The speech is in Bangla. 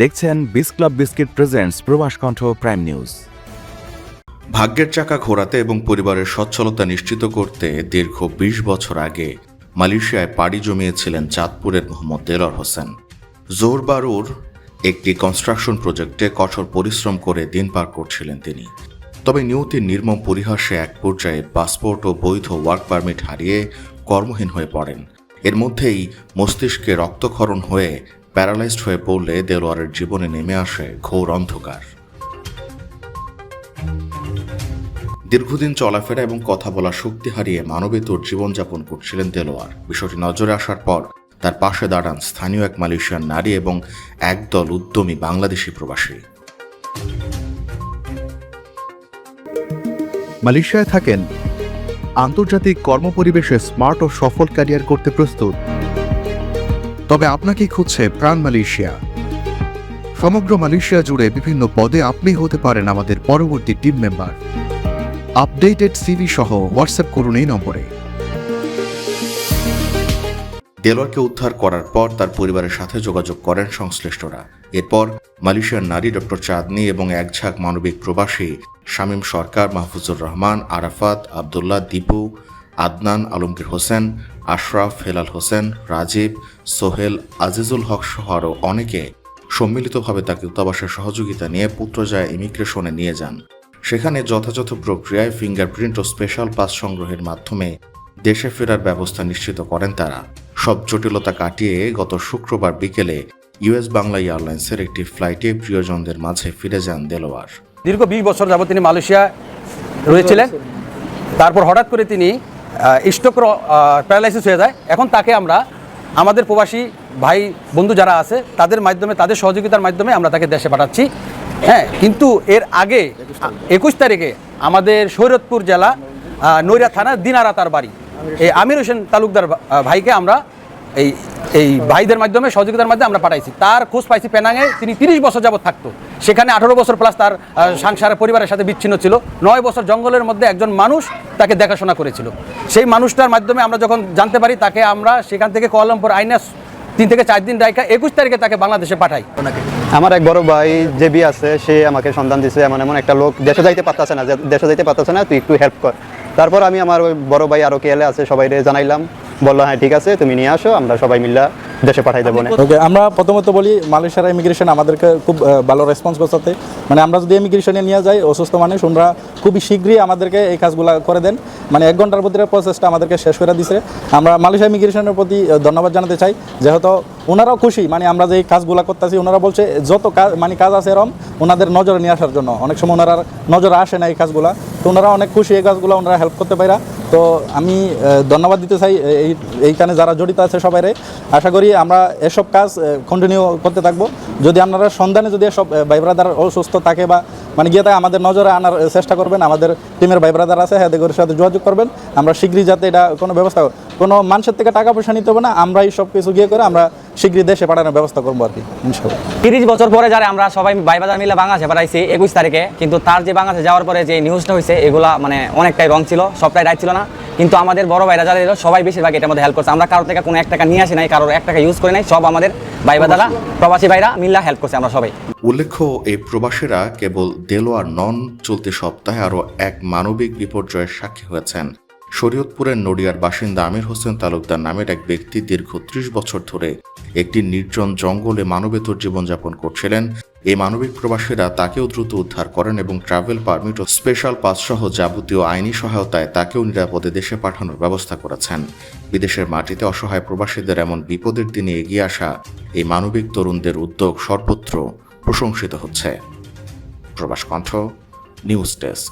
দেখছেন বিস ক্লাব বিস্কিট প্রেজেন্টস প্রবাস কণ্ঠ প্রাইম নিউজ। ভাগ্যের চাকা ঘোরাতে এবং পরিবারের সচ্ছলতা নিশ্চিত করতে দীর্ঘ ২০ বছর আগে মালয়েশিয়ায় পাড়ি জমিয়েছিলেন চাঁদপুরের মোহাম্মদ দেলোয়ার হোসেন। জোহরবারুর একটি কনস্ট্রাকশন প্রজেক্টে কঠোর পরিশ্রম করে দিন পার করছিলেন তিনি। তবে নিয়তির নির্মম পরিহাসে এক পর্যায়ে পাসপোর্ট ও বৈধ ওয়ার্ক পারমিট হারিয়ে কর্মহীন হয়ে পড়েন। এর মধ্যেই মস্তিষ্কে রক্তক্ষরণ হয়ে প্যারালাইজড হয়ে পড়লে দেলোয়ারের জীবনে নেমে আসে ঘোর অন্ধকার। দীর্ঘদিন চলাফেরা এবং কথা বলার শক্তি হারিয়ে মানবেতর জীবনযাপন করছিলেন দেলোয়ার। বিষয়টি নজরে আসার পর তার পাশে দাঁড়ান স্থানীয় এক মালয়েশিয়ান নারী এবং একদল উদ্যমী বাংলাদেশি প্রবাসী। মালয়েশিয়ায় থাকেন, আন্তর্জাতিক কর্মপরিবেশে স্মার্ট ও সফল ক্যারিয়ার করতে প্রস্তুত, তবে আপনাকে খুঁজছে প্রাণ মালয়েশিয়া। সমগ্র মালয়েশিয়া জুড়ে বিভিন্ন পদে আপনি হতে পারেন আমাদের পরবর্তী টিম মেম্বার। আপডেটেড সিভি সহ হোয়াটসঅ্যাপ করুন এই নম্বরে। দেলোয়ারকে উদ্ধার করার পর তার পরিবারের সাথে যোগাযোগ করেন সংশ্লিষ্টরা। এরপর মালয়েশিয়ার নারী ডক্টর চাঁদনী এবং এক ঝাঁক মানবিক প্রবাসী শামীম সরকার, মাহফুজুর রহমান, আরাফাত, আবদুল্লাহ, দীপু, আদনান, আলমগীর হোসেন, আশরাফ, হেলাল হোসেন, রাজীব, সোহেল, আজিজুল হক সহ আরও অনেকে সম্মিলিতভাবে তাকে দূতাবাসের সহযোগিতা নিয়ে পুত্রজায়া ইমিগ্রেশনে নিয়ে যান। সেখানে যথাযথ প্রক্রিয়ায় ফিঙ্গারপ্রিন্ট ও স্পেশাল পাস সংগ্রহের মাধ্যমে দেশে ফেরার ব্যবস্থা নিশ্চিত করেন তারা। সব জটিলতা কাটিয়ে গত শুক্রবার বিকেলে ইউএস বাংলা এয়ারলাইন্সের একটি ফ্লাইটে প্রিয়জনদের মাঝে ফিরে যান দেলোয়ার। দীর্ঘ ২০ বছর যাবত তিনি মালয়েশিয়া রয়েছিলেন। তারপর হঠাৎ করে তিনি স্ট্রোক প্যারালাইসিস হয়ে যায়। এখন তাকে আমরা আমাদের প্রবাসী ভাই বন্ধু যারা আছে তাদের মাধ্যমে, তাদের সহযোগিতার মাধ্যমে আমরা তাকে দেশে পাঠাচ্ছি। কিন্তু এর আগে ২১ তারিখে আমাদের শরীয়তপুর জেলা নৈরা থানা দিনারা তার বাড়ি এই আমির হোসেন তালুকদার ভাইকে আমরা এই ভাইদের মাধ্যমে, সহযোগিতার মাধ্যমে আমরা পাঠাইছি। তার খোঁজ পাইছি পেনাঙে তিনি ৩০ বছর যাবত থাকতো। সেখানে 18 বছর প্লাস তার সংসারের পরিবারের সাথে বিচ্ছিন্ন ছিল। 9 বছর জঙ্গলের মধ্যে একজন মানুষ তাকে দেখাশোনা করেছিল। সেই মানুষটার মাধ্যমে আমরা যখন জানতে পারি, তাকে আমরা সেখান থেকে কুয়ালালামপুর আইনা 3 থেকে 4 দিন রাইখা 21 তারিখে তাকে বাংলাদেশে পাঠাই। আমার এক বড় ভাই জেবি আছে, সে আমাকে সন্ধান দিছে এমন একটা লোক দেশে যাইতে পারতেছে না, তুই একটু হেল্প কর। তারপর আমি আমার ওই বড় ভাই আরো কে আছে সবাই জানাইলাম, বললো হ্যাঁ ঠিক আছে তুমি নিয়ে আসো, আমরা সবাই মিলে দেশে পাঠাই দেবো। ওকে, আমরা প্রথমত বলি মালয়েশিয়ার ইমিগ্রেশন আমাদেরকে খুব ভালো রেসপন্স করতে। মানে আমরা যদি ইমিগ্রেশনে নিয়ে যাই অসুস্থ মানুষ, ওনারা খুবই শীঘ্রই আমাদেরকে এই কাজগুলো করে দেন। মানে 1 ঘন্টার ভিতরে প্রসেসটা আমাদেরকে শেষ করে দিছে। আমরা মালয়েশিয়া ইমিগ্রেশনের প্রতি ধন্যবাদ জানাতে চাই, যেহেতু ওনারাও খুশি। মানে আমরা যে কাজগুলো করতেছি, ওনারা বলছে যত কাজ আছে এরকম ওনাদের নজরে নিয়ে আসার জন্য। অনেক সময় ওনারা নজরে আসে না এই কাজগুলো, তো ওনারা অনেক খুশি এই কাজগুলো ওনারা হেল্প করতে পারে। তো আমি ধন্যবাদ দিতে চাই এইখানে যারা জড়িত আছে সবাইরে। আশা করি আমরা এসব কাজ কন্টিনিউ করতে থাকবো। যদি আপনারা সন্ধানে যদি এসব ভাই ব্রাদার অসুস্থ থাকে বা মানে গিয়ে থাকে, আমাদের নজরে আনার চেষ্টা করবেন। আমাদের টিমের ভাই ব্রাদার আছে, হ্যাঁ এদের সাথে যোগাযোগ করবেন। আমরা শীঘ্রই যাতে এটা কোনো ব্যবস্থা, কোনো মানুষের থেকে টাকা পয়সা নিতে হবে না, আমরাই সব কিছু গিয়ে করে আমরা শীঘ্রই দেশে পাঠানোর ব্যবস্থা করবো আর কি, ইনশাআল্লাহ। 30 বছর পরে যারা আমরা সবাই ভাই বাজার মিলে বাংলাদেশে পাঠাইছি 21 তারিখে, কিন্তু তার যে বাংলাদেশে যাওয়ার পরে যে নিউজটা হয়েছে এগুলা মানে অনেকটাই রং ছিল, সবটাই রাইট ছিল না। কিন্তু আমাদের বড় ভাইরা যারা এলো সবাই বেশিরভাগ এটার মধ্যে হেল্প করছে। আমরা কারোর থেকে কোনো 1 টাকা নিয়ে আসি নাই, কারোর 1 টাকা ইউজ করে নাই, সব আমাদের ভাই বাজারা প্রবাসী ভাইরা মিল্লা হেল্প করছে আমরা সবাই। উল্লেখ্য, এই প্রবাসীরা কেবল দেলোয়ার নন, চলতি সপ্তাহে আরও এক মানবিক বিপর্যয়ের সাক্ষী হয়েছেন। শরীয়তপুরের নড়িয়ার বাসিন্দা আমির হোসেন তালুকদার নামের এক ব্যক্তি দীর্ঘ 30 বছর ধরে একটি নির্জন জঙ্গলে মানবেতর জীবনযাপন করছিলেন। এই মানবিক প্রবাসীরা তাকেও দ্রুত উদ্ধার করেন এবং ট্রাভেল পারমিট ও স্পেশাল পাস সহ যাবতীয় আইনি সহায়তায় তাকেও নিরাপদে দেশে পাঠানোর ব্যবস্থা করেছেন। বিদেশের মাটিতে অসহায় প্রবাসীদের এমন বিপদের দিনে এগিয়ে আসা এই মানবিক তরুণদের উদ্যোগ সর্বত্র প্রশংসিত হচ্ছে। প্রবাস কণ্ঠ নিউজ ডেস্ক।